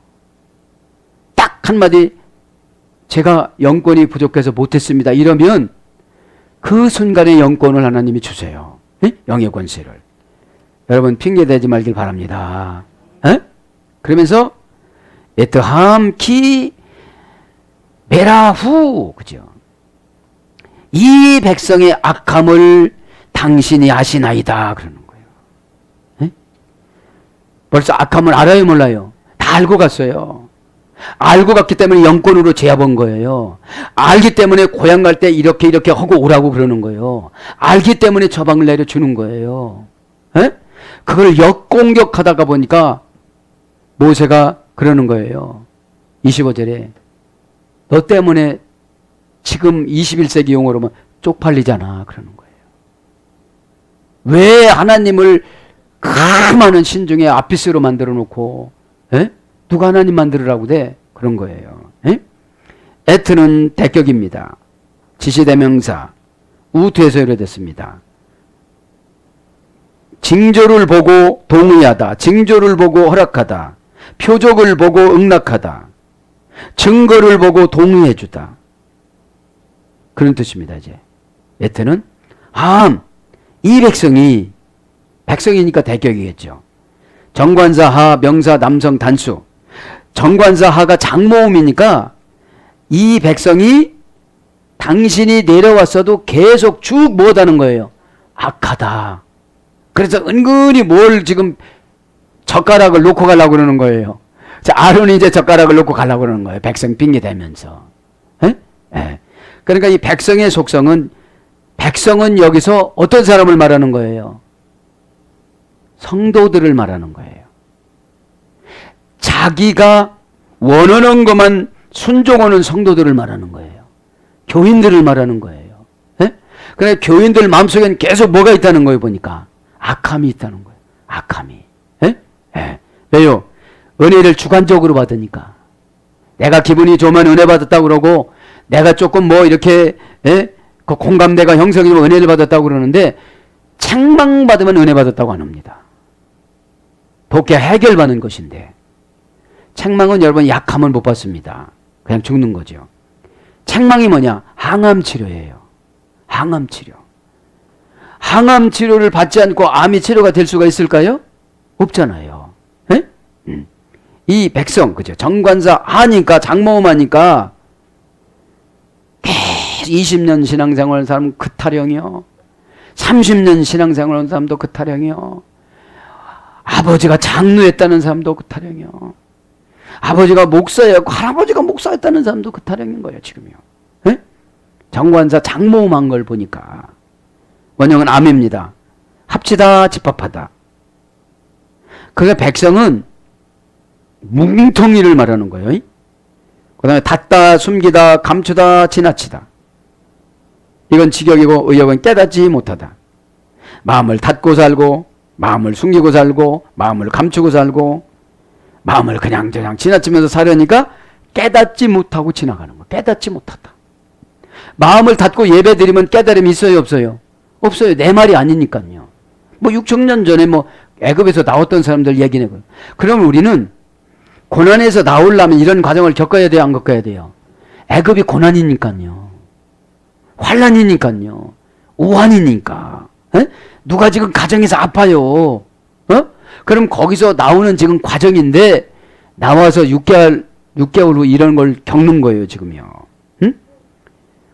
Speaker 2: 딱 한마디 제가 영권이 부족해서 못했습니다. 이러면 그 순간에 영권을 하나님이 주세요. 에? 영의 권세를. 여러분 핑계대지 말길 바랍니다. 에? 그러면서 에트함키 메라후 그죠? 이 백성의 악함을 당신이 아시나이다 그러는 거예요. 에? 벌써 악함을 알아요 몰라요? 다 알고 갔어요. 알고 갔기 때문에 영권으로 제압한 거예요. 알기 때문에 고향 갈 때 이렇게 하고 오라고 그러는 거예요. 알기 때문에 처방을 내려주는 거예요. 에? 그걸 역공격하다가 보니까 모세가 그러는 거예요. 25절에 너 때문에 지금 21세기 용어로 쪽팔리잖아 그러는 거예요. 왜 하나님을 그 많은 신중에 아피스로 만들어 놓고 누가 하나님 만들으라고 돼? 그런 거예요. 에트는 대격입니다. 지시대명사 우투에서 유래됐습니다. 징조를 보고 동의하다, 징조를 보고 허락하다, 표적을 보고 응낙하다, 증거를 보고 동의해주다. 그런 뜻입니다. 이제 에트는 이 백성이니까 대격이겠죠. 정관사 하, 명사 남성 단수. 정관사 하가 장모음이니까 이 백성이 당신이 내려왔어도 계속 쭉 뭐하다는 거예요? 악하다. 그래서 은근히 뭘 지금 젓가락을 놓고 가려고 그러는 거예요. 자, 아론이 이제 젓가락을 놓고 가려고 그러는 거예요. 백성 핑계 대면서. 그러니까 이 백성의 속성은 여기서 어떤 사람을 말하는 거예요? 성도들을 말하는 거예요. 자기가 원하는 것만 순종하는 성도들을 말하는 거예요. 교인들을 말하는 거예요. 그러니까 교인들 마음속에는 계속 뭐가 있다는 거예요. 보니까 악함이 있다는 거예요. 악함이. 왜요? 은혜를 주관적으로 받으니까. 내가 기분이 좋으면 은혜 받았다고 그러고 내가 조금 이렇게 그 공감대가 형성이 되면 은혜를 받았다고 그러는데 책망받으면 은혜 받았다고 안 합니다. 독해 해결받는 것인데 책망은 여러분 약함을 못 받습니다. 그냥 죽는 거죠. 책망이 뭐냐? 항암치료예요. 항암치료. 항암치료를 받지 않고 암이 치료가 될 수가 있을까요? 없잖아요. 이 백성, 그죠? 정관사 하니까, 장모음 하니까, 20년 신앙생활 하는 사람은 그 타령이요. 30년 신앙생활 하는 사람도 그 타령이요. 아버지가 장로했다는 사람도 그 타령이요. 아버지가 목사였고, 할아버지가 목사였다는 사람도 그 타령인 거예요, 지금요. 정관사 장모음 한 걸 보니까. 원형은 암입니다. 합치다, 집합하다. 그러니까 백성은 뭉텅이를 말하는 거예요. 그 다음에 닫다, 숨기다, 감추다, 지나치다. 이건 직역이고 의역은 깨닫지 못하다. 마음을 닫고 살고, 마음을 숨기고 살고, 마음을 감추고 살고, 마음을 그냥 지나치면서 살으니까 깨닫지 못하고 지나가는 거예요. 깨닫지 못하다. 마음을 닫고 예배 드리면 깨달음이 있어요, 없어요? 없어요. 내 말이 아니니까요. 6,000년 전에 애굽에서 나왔던 사람들 얘기네. 그러면 우리는 고난에서 나오려면 이런 과정을 겪어야 돼요, 안 겪어야 돼요? 애굽이 고난이니까요. 환난이니까요. 오한이니까. 누가 지금 가정에서 아파요. 그럼 거기서 나오는 지금 과정인데 나와서 6개월 후 이런 걸 겪는 거예요, 지금요.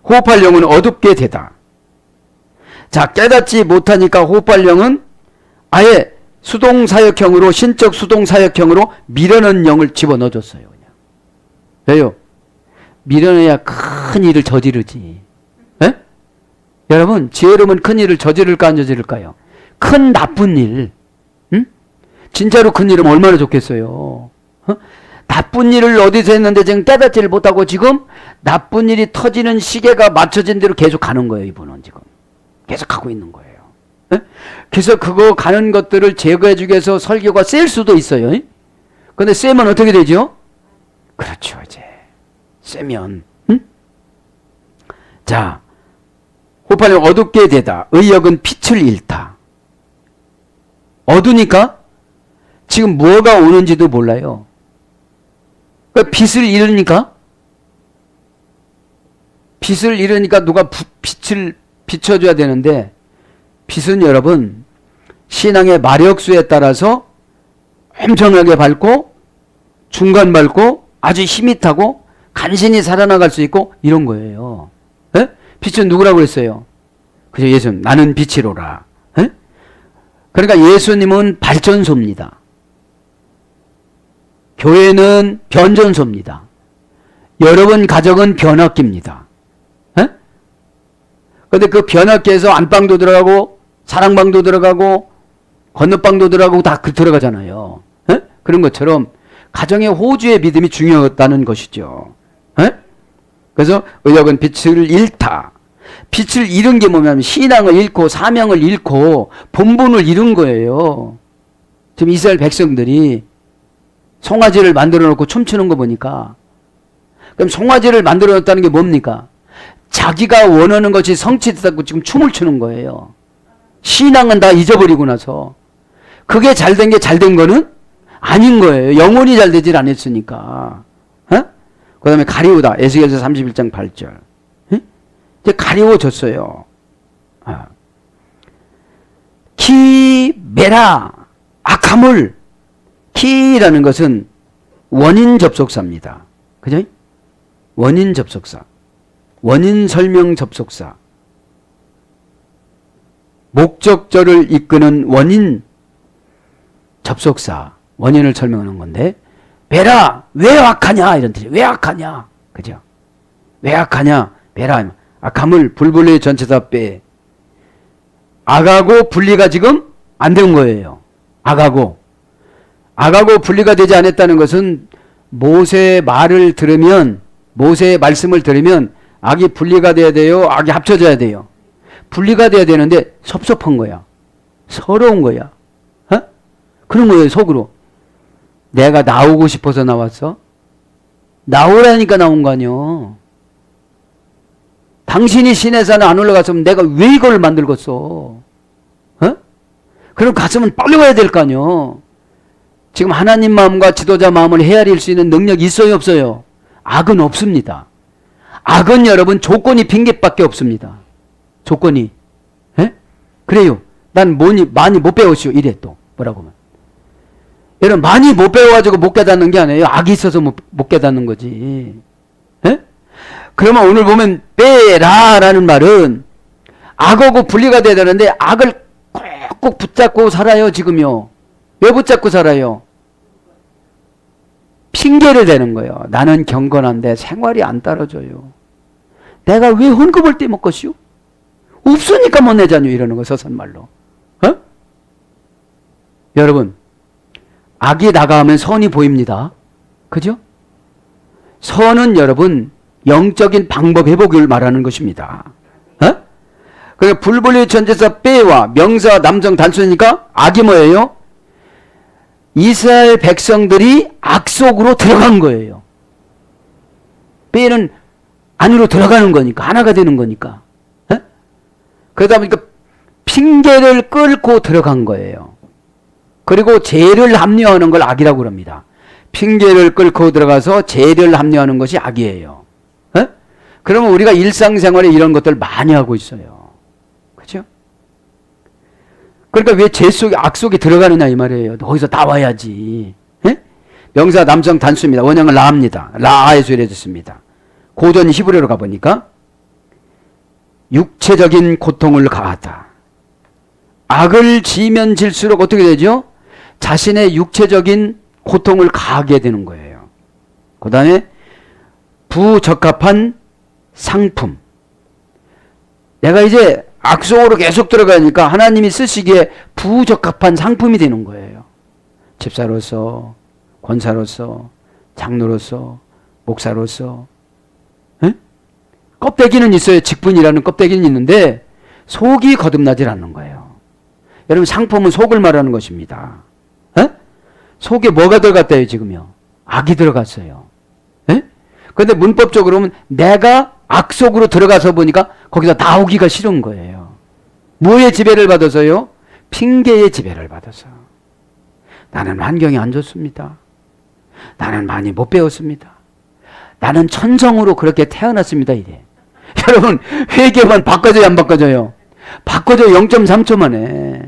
Speaker 2: 호흡할 영은 어둡게 되다. 자, 깨닫지 못하니까 호흡할 영은 아예 수동사역형으로, 신적 수동사역형으로 밀어넣은 영을 집어넣어줬어요. 그냥. 왜요? 밀어넣어야 큰 일을 저지르지. 에? 여러분, 지혜로우면 큰 일을 저지를까 안 저지를까요? 큰 나쁜 일. 응? 진짜로 큰 일은 얼마나 좋겠어요. 나쁜 일을 어디서 했는데 지금 깨닫지를 못하고 지금 나쁜 일이 터지는 시계가 맞춰진 대로 계속 가는 거예요. 이분은 지금. 계속 가고 있는 거예요. 그래서 그거 가는 것들을 제거해주기 위해서 설교가 셀 수도 있어요. 근데 세면 어떻게 되죠? 그렇죠, 이제. 세면. 자, 호팔령 어둡게 되다. 의역은 빛을 잃다. 어두니까 지금 뭐가 오는지도 몰라요. 빛을 잃으니까? 빛을 잃으니까 누가 빛을 비춰줘야 되는데, 빛은 여러분 신앙의 마력수에 따라서 엄청나게 밝고 중간 밝고 아주 힘이 타고 간신히 살아나갈 수 있고 이런 거예요. 에? 빛은 누구라고 그랬어요? 그죠? 예수님, 나는 빛이로라. 에? 그러니까 예수님은 발전소입니다. 교회는 변전소입니다. 여러분 가정은 변압기입니다. 그런데 그 변압기에서 안방도 들어가고 사랑방도 들어가고 건너방도 들어가고 다 들어가잖아요. 에? 그런 것처럼 가정의 호주의 믿음이 중요하다는 것이죠. 에? 그래서 의역은 빛을 잃다. 빛을 잃은 게 뭐냐면 신앙을 잃고 사명을 잃고 본분을 잃은 거예요. 지금 이스라엘 백성들이 송아지를 만들어 놓고 춤추는 거 보니까, 그럼 송아지를 만들어 놨다는 게 뭡니까? 자기가 원하는 것이 성취됐다고 지금 춤을 추는 거예요. 신앙은 다 잊어버리고 나서. 그게 잘된 게 잘된 거는 아닌 거예요. 영혼이 잘 되질 않았으니까. 그 다음에 가리우다. 에스겔서 31장 8절. 이제 가리워졌어요. 키메라 악함을, 키라는 것은 원인 접속사입니다. 그죠? 원인 접속사. 원인 설명 접속사. 목적절을 이끄는 원인 접속사. 원인을 설명하는 건데, 베라, 왜 악하냐? 이런 뜻이에요. 왜 악하냐? 그죠? 왜 악하냐? 베라, 악함을 불분리의 전체다 빼. 악하고 분리가 지금 안 된 거예요. 악하고 분리가 되지 않았다는 것은 모세의 말을 들으면, 모세의 말씀을 들으면 악이 분리가 돼야 돼요? 악이 합쳐져야 돼요? 분리가 돼야 되는데 섭섭한 거야. 서러운 거야. 그런 거예요, 속으로. 내가 나오고 싶어서 나왔어? 나오라니까 나온 거 아니요. 당신이 신의 산에 안 올라갔으면 내가 왜 이걸 만들겠어? 그럼 갔으면 빨리 와야 될 거 아니요. 지금 하나님 마음과 지도자 마음을 헤아릴 수 있는 능력이 있어요, 없어요? 악은 없습니다. 악은 여러분 조건이 핑계밖에 없습니다. 조건이. 그래요. 난 많이 못 배웠슈. 이래 또. 뭐라고 하면. 여러분 많이 못 배워가지고 못 깨닫는 게 아니에요. 악이 있어서 못 깨닫는 거지. 그러면 오늘 보면 빼라라는 말은 악하고 분리가 돼야 되는데 악을 꼭 붙잡고 살아요, 지금요. 왜 붙잡고 살아요? 핑계를 대는 거예요. 나는 경건한데 생활이 안 따라줘요. 내가 왜 헌금을 떼먹겠슈? 없으니까 못 내자뇨. 이러는 거, 서선말로. 여러분, 악이 다가오면 선이 보입니다. 그죠? 선은 여러분 영적인 방법 회복을 말하는 것입니다. 그래서 불분리 전제사 빼와 명사 남성 단수니까 악이 뭐예요? 이스라엘 백성들이 악 속으로 들어간 거예요. 빼는 안으로 들어가는 거니까, 하나가 되는 거니까. 그러다 보니까 핑계를 끌고 들어간 거예요. 그리고 죄를 합리화하는 걸 악이라고 그럽니다. 핑계를 끌고 들어가서 죄를 합리화하는 것이 악이에요. 그러면 우리가 일상생활에 이런 것들 많이 하고 있어요. 그죠? 그러니까 왜 죄 속에, 악 속에 들어가느냐 이 말이에요. 거기서 나와야지. 명사 남성 단수입니다. 원형은 라입니다. 라에서 이래졌습니다. 고전 히브리어로 가보니까 육체적인 고통을 가하다. 악을 지면 질수록 어떻게 되죠? 자신의 육체적인 고통을 가하게 되는 거예요. 그 다음에 부적합한 상품. 내가 이제 악 속으로 계속 들어가니까 하나님이 쓰시기에 부적합한 상품이 되는 거예요. 집사로서, 권사로서, 장로로서, 목사로서. 껍데기는 있어요. 직분이라는 껍데기는 있는데 속이 거듭나질 않는 거예요. 여러분, 상품은 속을 말하는 것입니다. 속에 뭐가 들어갔대요, 지금요? 악이 들어갔어요. 그런데 문법적으로 보면 내가 악 속으로 들어가서 보니까 거기서 나오기가 싫은 거예요. 뭐의 지배를 받아서요? 핑계의 지배를 받아서. 나는 환경이 안 좋습니다. 나는 많이 못 배웠습니다. 나는 천성으로 그렇게 태어났습니다. 이래. 여러분, 회개만 바꿔줘요, 안 바꿔줘요? 바꿔줘요. 0.3초 만에.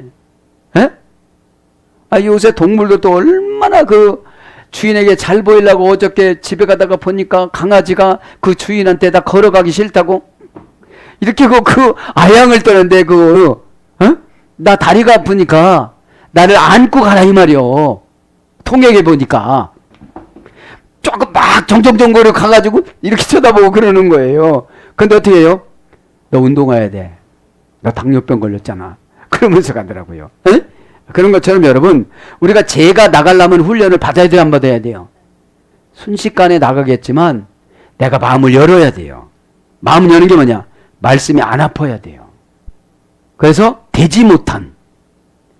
Speaker 2: 요새 동물들도 얼마나 그 주인에게 잘 보이려고 어저께 집에 가다가 보니까 강아지가 그 주인한테 다 걸어가기 싫다고 이렇게 그 아양을 떠는데 나 다리가 아프니까 나를 안고 가라 이 말이요. 통역해 보니까 조금 막 정정정거려 가가지고 이렇게 쳐다보고 그러는 거예요. 근데 어떻게 해요? 너 운동해야 돼. 너 당뇨병 걸렸잖아. 그러면서 가더라고요. 에? 그런 것처럼 여러분, 우리가 제가 나가려면 훈련을 받아야 돼요, 안 받아야 돼요? 순식간에 나가겠지만 내가 마음을 열어야 돼요. 마음을 여는 게 뭐냐? 말씀이 안 아파야 돼요. 그래서 되지 못한,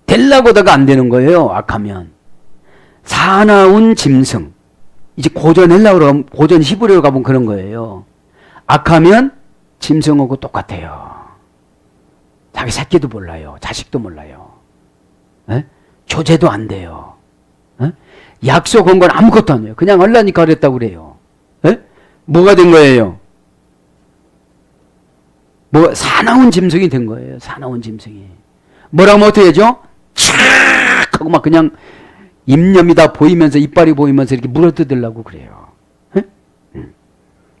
Speaker 2: 되려고 하다가 안 되는 거예요, 악하면. 사나운 짐승. 이제 고전 헬라어로 가면, 고전 히브리어로 가면 그런 거예요. 악하면 짐승하고 똑같아요. 자기 새끼도 몰라요. 자식도 몰라요. 에? 조제도 안 돼요. 에? 약속한 건 아무것도 안 해요. 그냥 하려니까 그랬다고 그래요. 에? 뭐가 된 거예요? 사나운 짐승이 된 거예요. 사나운 짐승이. 뭐라면 어떻게 하죠? 촥! 하고 막 그냥 입념이 다 보이면서, 이빨이 보이면서 이렇게 물어뜯으려고 그래요. 에?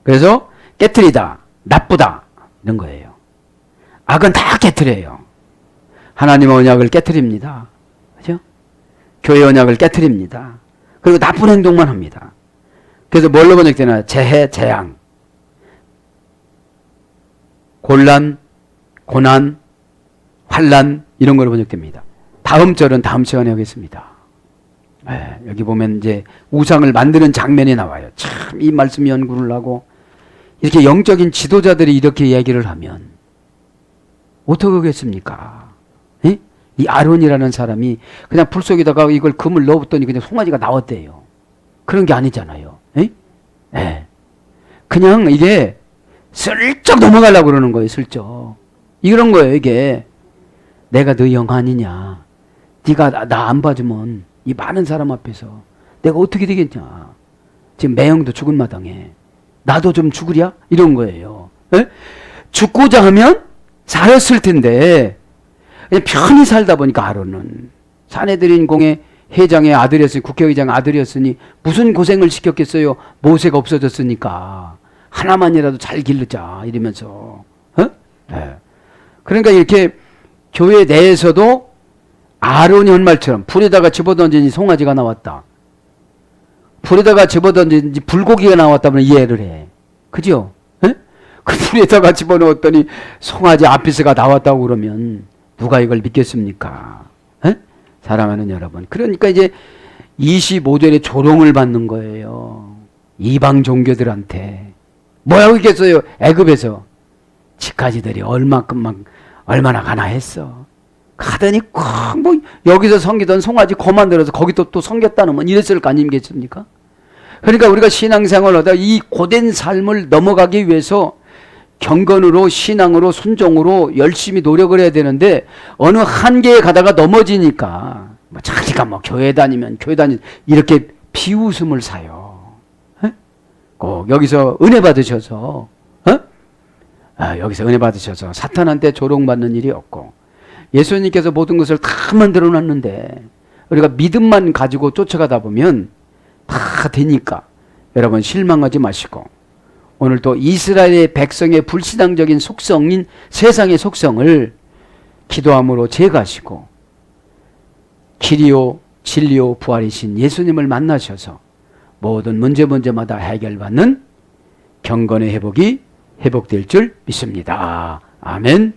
Speaker 2: 그래서 깨트리다, 나쁘다, 이런 거예요. 악은 다 깨트려요. 하나님의 언약을 깨트립니다. 그죠? 교회 언약을 깨트립니다. 그리고 나쁜 행동만 합니다. 그래서 뭘로 번역되나? 재해, 재앙, 곤란, 고난, 환란, 이런 걸로 번역됩니다. 다음 절은 다음 시간에 하겠습니다. 네, 여기 보면 이제 우상을 만드는 장면이 나와요. 참 이 말씀 연구를 하고 이렇게 영적인 지도자들이 이렇게 이야기를 하면 어떻게 하겠습니까? 에? 이 아론이라는 사람이 그냥 불 속에다가 이걸 금을 넣었더니 그냥 송아지가 나왔대요. 그런 게 아니잖아요. 에? 에. 그냥 이게 슬쩍 넘어가려고 그러는 거예요. 슬쩍. 이런 거예요. 이게 내가 너 영 아니냐. 네가 나 안 봐주면 이 많은 사람 앞에서 내가 어떻게 되겠냐. 지금 매형도 죽은 마당에 나도 좀 죽으랴? 이런 거예요. 에? 죽고자 하면 살았을 텐데 그냥 편히 살다 보니까 아론은 사내들인 공의 회장의 아들이었으니 국회의장의 아들이었으니 무슨 고생을 시켰겠어요. 모세가 없어졌으니까 하나만이라도 잘 기르자 이러면서 네. 그러니까 이렇게 교회 내에서도 아론이 한 말처럼 불에다가 집어던지니 송아지가 나왔다. 불에다가 집어던지니 불고기가 나왔다면 이해를 해. 그죠? 에? 그 불에다가 집어넣었더니 송아지 아피스가 나왔다고 그러면 누가 이걸 믿겠습니까? 에? 사랑하는 여러분. 그러니까 이제 25절에 조롱을 받는 거예요. 이방 종교들한테. 뭐라고 있겠어요? 애굽에서 치카지들이 얼마나 가나 했어. 가더니 뭐 여기서 섬기던 송아지 고만 들어서 거기도 또 섬겼다는 건 이랬을 거 아니겠습니까? 그러니까 우리가 신앙생활을 하다 이 고된 삶을 넘어가기 위해서 경건으로 신앙으로 순종으로 열심히 노력을 해야 되는데 어느 한계에 가다가 넘어지니까 뭐 자기가 뭐 교회 다니면 이렇게 비웃음을 사요. 에? 꼭 여기서 은혜 받으셔서 여기서 은혜 받으셔서 사탄한테 조롱받는 일이 없고 예수님께서 모든 것을 다 만들어 놨는데 우리가 믿음만 가지고 쫓아가다 보면 다 되니까 여러분 실망하지 마시고 오늘도 이스라엘의 백성의 불신앙적인 속성인 세상의 속성을 기도함으로 제거하시고 길이요 진리요 부활이신 예수님을 만나셔서 모든 문제마다 해결받는 경건의 회복이 회복될 줄 믿습니다. 아멘.